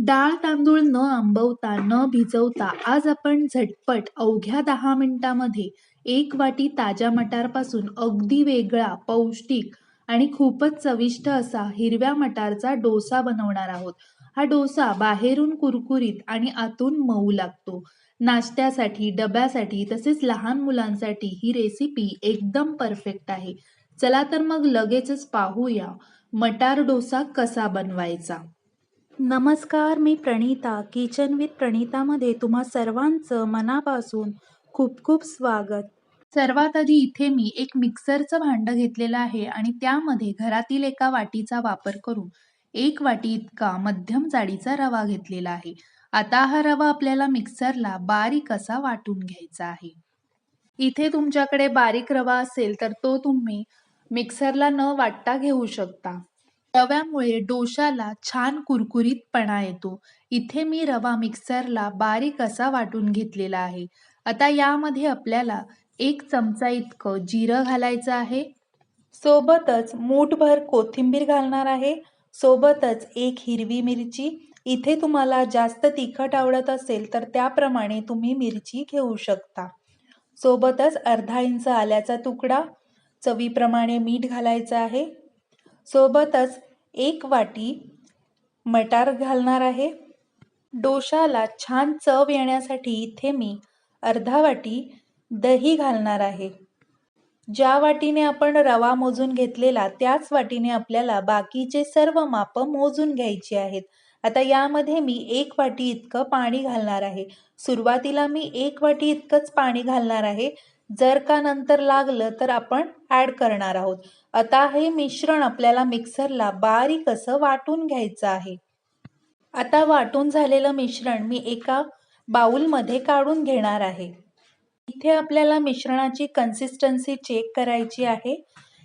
डाळ तांदूळ न आंबवता न भिजवता आज आपण झटपट अवघ्या 10 मिनिटांमध्ये 1 वाटी ताज्या मटारपासून अगदी वेगळा, पौष्टिक आणि खूपच चविष्ट असा हिरव्या मटारचा डोसा बनवणार आहोत. हा डोसा बाहेरून कुरकुरीत आणि आतून मऊ लागतो. नाश्त्यासाठी, डब्यासाठी तसेच लहान मुलांसाठी ही रेसिपी एकदम परफेक्ट आहे. चला तर मग लगेचच पाहूया मटार डोसा कसा बनवायचा. नमस्कार, मी प्रणीता. किचन विथ प्रणीतामध्ये तुम्हा सर्वांचं मनापासून खूप खूप स्वागत. सर्वात आधी इथे मी एक मिक्सरचं भांडं घेतलेलं आहे आणि त्यामध्ये घरातील एका वाटीचा वापर करून 1 वाटी इतका मध्यम जाडीचा रवा घेतलेला आहे. आता हा रवा आपल्याला मिक्सरला बारीक असा वाटून घ्यायचा आहे. इथे तुमच्याकडे बारीक रवा असेल तर तो तुम्ही मिक्सरला न वाटता घेऊ शकता. रव्यामुळे डोशाला छान कुरकुरीतपणा येतो. इथे मी रवा मिक्सरला बारीक असा वाटून घेतलेला आहे. आता यामध्ये आपल्याला 1 चमचा इतकं जिरं घालायचं आहे. सोबतच मूठभर कोथिंबीर घालणार आहे. सोबतच 1 हिरवी मिरची. इथे तुम्हाला जास्त तिखट आवडत असेल तर त्याप्रमाणे तुम्ही मिरची घेऊ शकता. सोबतच अर्धा इंच आल्याचा तुकडा, चवीप्रमाणे मीठ घालायचं आहे. सोबतच 1 वाटी मटार घालणार आहे. डोशाला छान चव येण्यासाठी इथे मी अर्धा वाटी दही घालणार आहे. ज्या वाटीने आपण रवा मोजून घेतलेला त्याच वाटीने आपल्याला बाकीचे सर्व मापं मोजून घ्यायची आहेत. आता यामध्ये मी 1 वाटी इतकं पाणी घालणार आहे. सुरुवातीला मी 1 वाटी इतकंच पाणी घालणार आहे. जर का नंतर लागलं तर आपण ॲड करणार आहोत. आता हे मिश्रण आपल्याला मिक्सरला बारीक असं वाटून घ्यायचं आहे. आता वाटून झालेलं मिश्रण मी एका बाउलमध्ये काढून घेणार आहे. इथे आपल्याला मिश्रणाची कन्सिस्टन्सी चेक करायची आहे.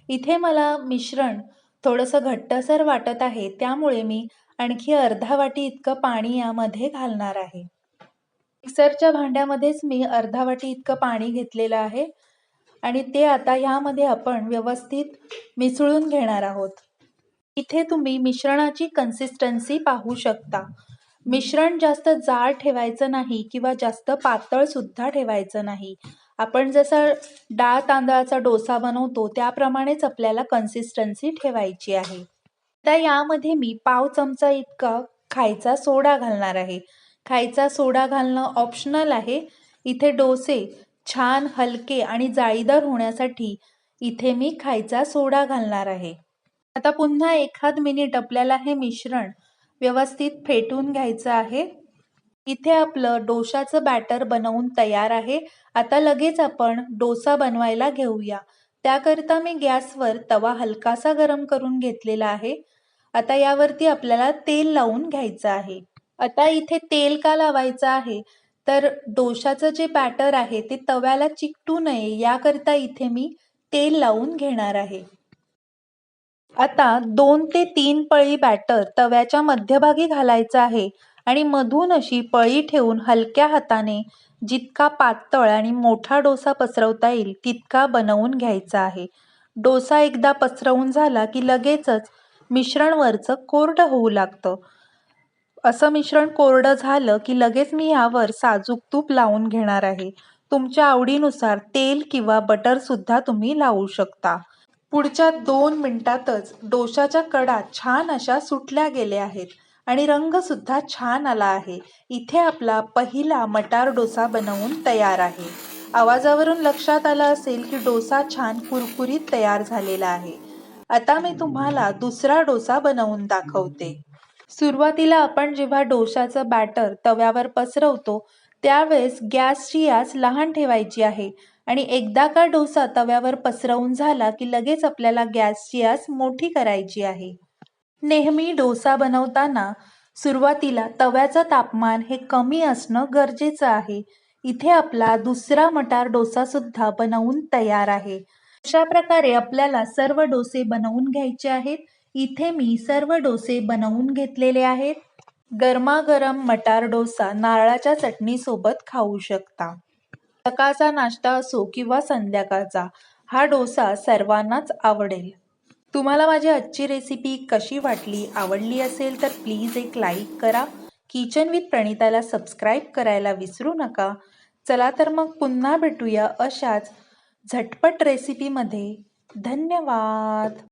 इथे मला मिश्रण थोडंसं घट्टसर वाटत आहे, त्यामुळे मी आणखी अर्धा वाटी इतकं पाणी यामध्ये घालणार आहे. मिक्सरच्या भांड्यामध्येच मी अर्धा वाटी इतकं पाणी घेतलेलं आहे आणि ते आता यामध्ये आपण व्यवस्थित मिसळून घेणार आहोत. इथे तुम्ही मिश्रणाची कन्सिस्टन्सी पाहू शकता. मिश्रण जास्त जाड ठेवायचं नाही किंवा जास्त पातळ सुद्धा ठेवायचं नाही. आपण जसं डाळ तांदळाचा डोसा बनवतो त्याप्रमाणेच आपल्याला कन्सिस्टन्सी ठेवायची आहे. आता यामध्ये मी पाव चमचा इतका खायचा सोडा घालणार आहे. खायचा सोडा घालणं ऑप्शनल आहे. इथे डोसे छान हलके आणि जाळीदार होण्यासाठी इथे मी खायचा सोडा घालणार आहे. आता पुन्हा एखाद मिनिट आपल्याला हे मिश्रण व्यवस्थित फेटून घ्यायचं आहे. इथे आपलं डोशाचं बॅटर बनवून तयार आहे. आता लगेच आपण डोसा बनवायला घेऊया. त्याकरिता मी गॅसवर तवा हलकासा गरम करून घेतलेला आहे. आता यावरती आपल्याला तेल लावून घ्यायचं आहे. आता इथे तेल का लावायचं आहे तर डोशाचं जे बॅटर आहे ते तव्याला चिकटू नये याकरिता इथे मी तेल लावून घेणार आहे. आता 2 ते 3 पळी बॅटर तव्याच्या मध्यभागी घालायचं आहे आणि मधून अशी पळी ठेवून हलक्या हाताने जितका पातळ आणि मोठा डोसा पसरवता येईल तितका बनवून घ्यायचा आहे. डोसा एकदा पसरवून झाला की लगेचच मिश्रण वरचं कोरडं होऊ लागतं. असं मिश्रण कोरडं झालं की लगेच मी यावर साजूक तूप लावून घेणार आहे. तुमच्या आवडीनुसार तेल किंवा बटर सुद्धा तुम्ही लावू शकता. पुढच्या 2 मिनिटातच डोशाच्या कडा छान अशा सुटल्या गेल्या आहेत आणि रंग सुद्धा छान आला आहे. इथे आपला पहिला मटार डोसा बनवून तयार आहे. आवाजावरून लक्षात आलं असेल की डोसा छान कुरकुरीत तयार झालेला आहे. आता मी तुम्हाला दुसरा डोसा बनवून दाखवते. सुरुवातीला आपण जेव्हा डोशाचं बॅटर तव्यावर पसरवतो त्यावेळेस गॅसची आच लहान ठेवायची आहे आणि एकदा का डोसा तव्यावर पसरवून झाला की लगेच आपल्याला गॅसची आच मोठी करायची आहे. नेहमी डोसा बनवताना सुरुवातीला तव्याचं तापमान हे कमी असणं गरजेचं आहे. इथे आपला दुसरा मटार डोसा सुद्धा बनवून तयार आहे. अशा प्रकारे आपल्याला सर्व डोसे बनवून घ्यायचे आहेत. इथे मी सर्व डोसे बनवून घेतलेले आहेत. गरमागरम मटार डोसा नारळाच्या चटणीसोबत खाऊ शकता. सकाळचा नाश्ता असो किंवा संध्याकाळचा हा डोसा सर्वांनाच आवडेल. तुम्हाला माझी आजची रेसिपी कशी वाटली, आवडली असेल तर प्लीज एक लाईक करा. किचन विथ प्रणिताला सबस्क्राईब करायला विसरू नका. चला तर मग पुन्हा भेटूया अशाच झटपट रेसिपीमध्ये. धन्यवाद.